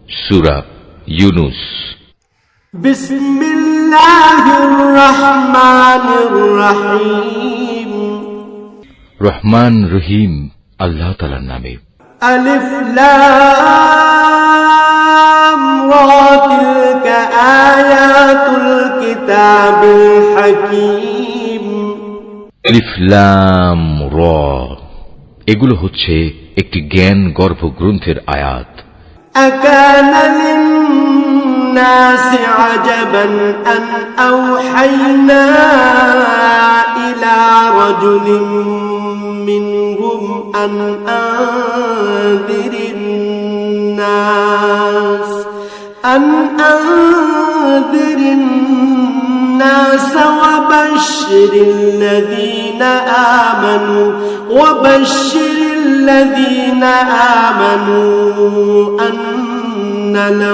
সূরা ইউনূস। বিসমিল্লাহির রহমানির রহিম। রহমান রহিম আল্লাহ তাআলার নামে। আলিফ লাম রা তিলকা আয়াতুল কিতাবিল হাকীম। আলিফ লাম রা, এগুলো হচ্ছে একটি জ্ঞান গর্ভ গ্রন্থের আয়াত। আকানা লিন-নাসি আজাবান আন আওহাইনা ইলা রাজুলিন মিনহুম আন আনযিরিন নাস وبشر الذين آمنوا أن لهم